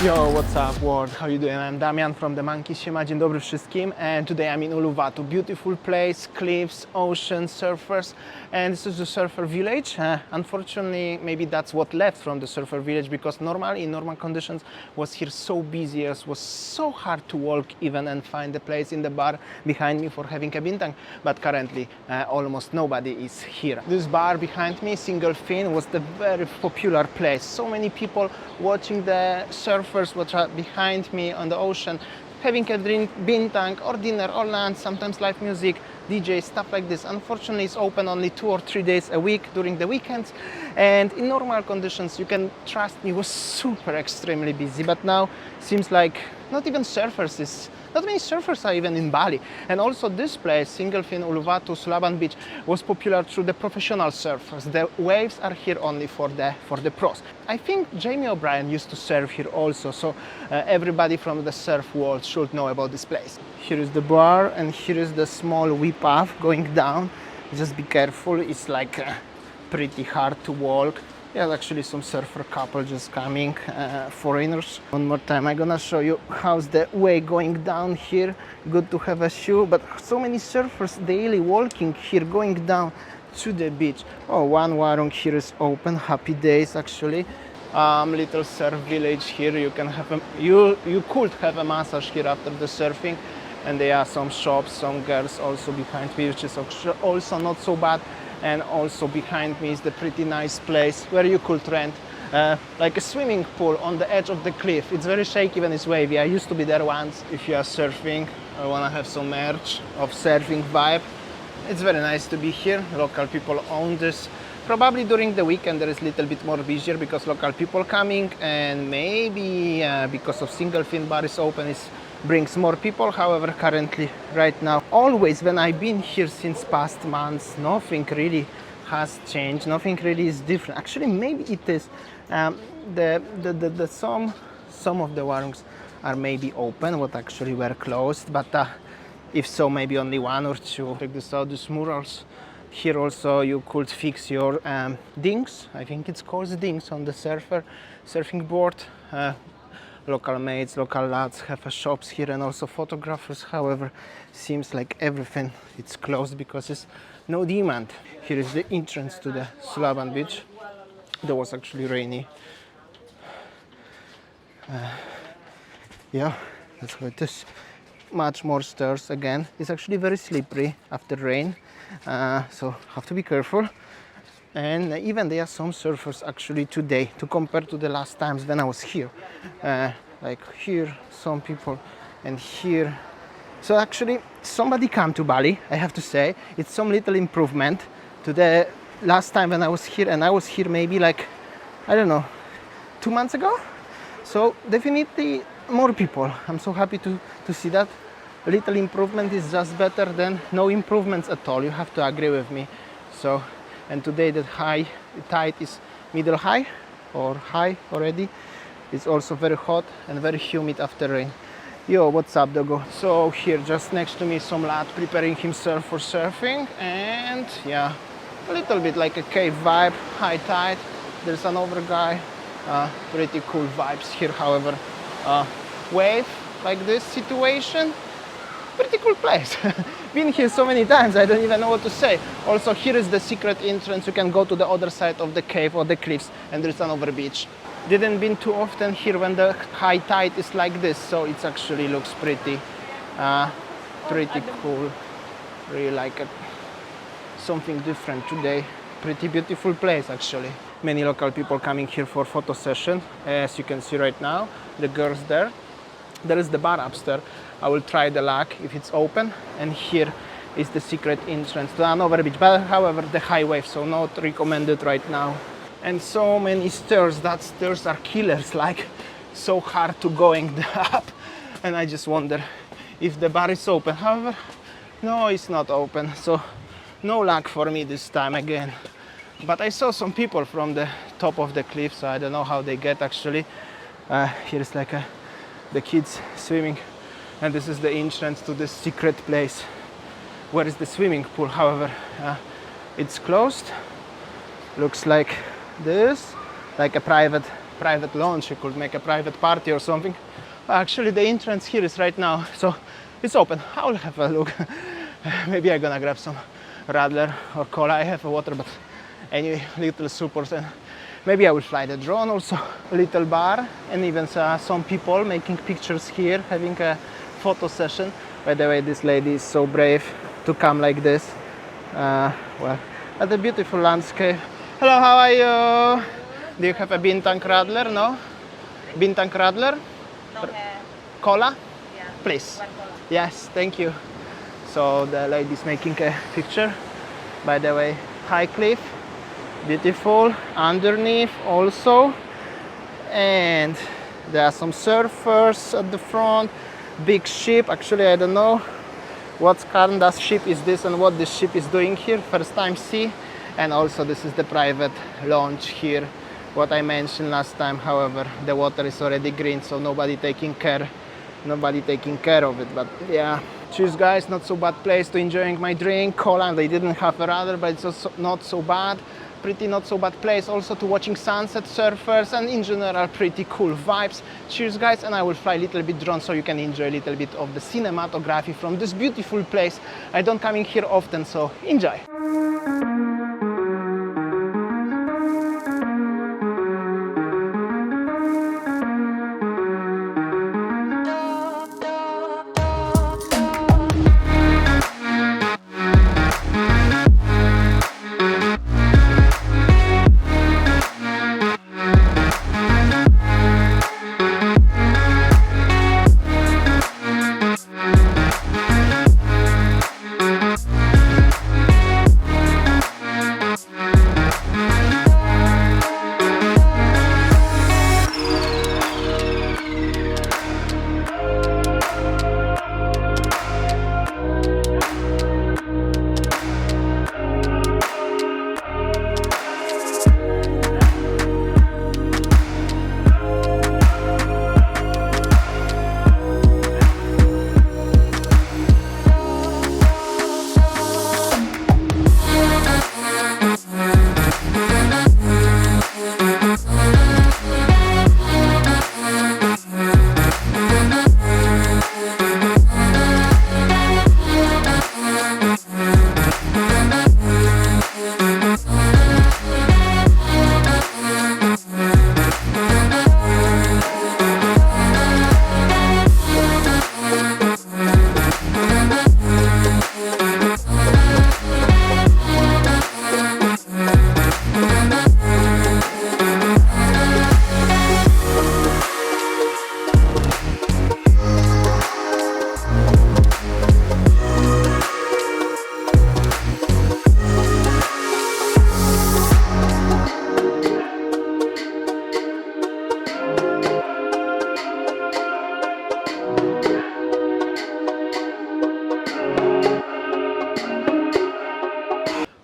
Yo, what's up world? How you doing? I'm Damian from TheMonkeys. Siema, dzień dobry wszystkim. And today I'm in Uluwatu. Beautiful place, cliffs, ocean, surfers. And this is the surfer village. Unfortunately, maybe that's what left from the surfer village, because normally in normal conditions was here so busy, it was so hard to walk even and find a place in the bar behind me for having a bintang. But currently almost nobody is here. This bar behind me, Single Fin, was the very popular place. So many people watching the surfers which are behind me on the ocean, having a drink, bintang or dinner or lunch, sometimes live music, DJ, stuff like this. Unfortunately, it's open only 2 or 3 days a week during the weekends, and in normal conditions, you can trust me, was super extremely busy. But now seems like not many surfers are even in Bali. And also this place, Single Fin, Uluwatu, Sulaban Beach, was popular through the professional surfers. The waves are here only for the pros. I think Jamie O'Brien used to surf here also, so everybody from the surf world should know about this place. Here is the bar, and here is the small wee path going down. Just be careful, it's like pretty hard to walk. Yeah, actually some surfer couple just coming, foreigners. One more time, I'm gonna show you how's the way going down here. Good to have a shoe, but so many surfers daily walking here, going down to the beach. Oh, one warung here is open, happy days actually. Little surf village here. You can have you could have a massage here after the surfing, and there are some shops, some girls also behind me, which is also not so bad. And also behind me is the pretty nice place where you could rent like a swimming pool on the edge of the cliff. It's very shaky when it's wavy. I used to be there once. If you are surfing, I want to have some merch of surfing vibe. It's very nice to be here. Local people own this. Probably during the weekend there is a little bit more busier because local people coming, and maybe because of Single Fin bar is open, it brings more people. However, currently right now, always when I've been here since past months, nothing really has changed, nothing really is different. Actually, maybe it is. Some of the warungs are maybe open, what actually were closed, but if so, maybe only 1 or 2. Check this out, these murals. Here also you could fix your dings. I think it's called dings on the surfing board. Local mates, local lads have shops here, and also photographers. However, seems like everything it's closed because it's no demand. Here is the entrance to the Sulaban Beach. That was actually rainy. Yeah, that's how it is. Much more stairs again. It's actually very slippery after rain, so have to be careful. And even there are some surfers actually today, to compare to the last times when I was here. Like here, some people, and here. So actually, somebody come to Bali, I have to say. It's some little improvement to the last time when I was here, and I was here maybe like, I don't know, 2 months ago. So definitely more people. I'm so happy to see that. A little improvement is just better than no improvements at all. You have to agree with me. So, and today the high tide is middle high or high already. It's also very hot and very humid after rain. Yo, what's up, doggo? So here just next to me some lad preparing himself for surfing, and yeah, a little bit like a cave vibe, high tide. There's another guy. Pretty cool vibes here. However, wave like this situation, pretty cool place. Been here so many times, I don't even know what to say. Also, here is the secret entrance. You can go to the other side of the cave or the cliffs, and there's another beach. Didn't been too often here when the high tide is like this, so it actually looks pretty cool. Really like it. Something different today. Pretty beautiful place actually. Many local people coming here for photo session. As you can see right now, the girls there. There is the bar upstairs. I will try the luck if it's open. And here is the secret entrance to another beach. But however, the high wave, so not recommended right now. And so many stairs. That stairs are killers. Like so hard to going up. And I just wonder if the bar is open. However, no, it's not open. So no luck for me this time again. But I saw some people from the top of the cliff, so I don't know how they get actually. Here's like the kids swimming, and this is the entrance to this secret place where is the swimming pool. However, it's closed. Looks like this, like a private private lounge. You could make a private party or something. Actually, the entrance here is right now, so it's open. I'll have a look. Maybe I'm gonna grab some radler or cola. I have a water, but anyway, little support, and maybe I will fly the drone also. Little bar, and even some people making pictures here, having a photo session. By the way, this lady is so brave to come like this. Well, at the beautiful landscape. Hello, how are you? Do you have a bintang radler? No? Bintang radler? No hair. Cola? Yeah. Please. One cola. Yes, thank you. So the lady is making a picture. By the way, high cliff, beautiful. Underneath also. And there are some surfers at the front. Big ship. Actually, I don't know what kind of ship is this and what this ship is doing here. First time see. And also this is the private launch here. What I mentioned last time, however, the water is already green, so nobody taking care of it. But yeah, cheers guys, not so bad place to enjoying my drink, cola. They didn't have a rudder, but it's also not so bad. Pretty not so bad place also to watching sunset, surfers, and in general pretty cool vibes. Cheers guys, and I will fly a little bit drone so you can enjoy a little bit of the cinematography from this beautiful place. I don't come in here often, so enjoy.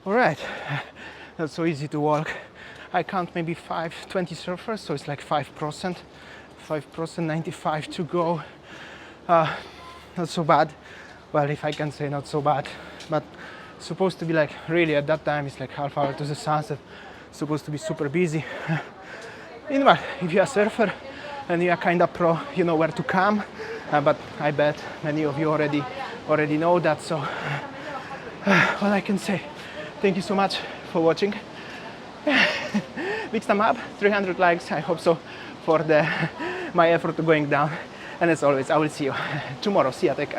Alright, that's so easy to walk. I count maybe 20 surfers, so it's like 5%. 5%, 95 to go. Not so bad. Well, if I can say not so bad. But supposed to be like, really at that time, it's like half hour to the sunset. Supposed to be super busy. Anyway, if you're a surfer and you're kind of pro, you know where to come. But I bet many of you already know that. So all I can say, thank you so much for watching. Big thumb up, 300 likes, I hope so, for my effort to going down. And as always, I will see you tomorrow. See ya, take care.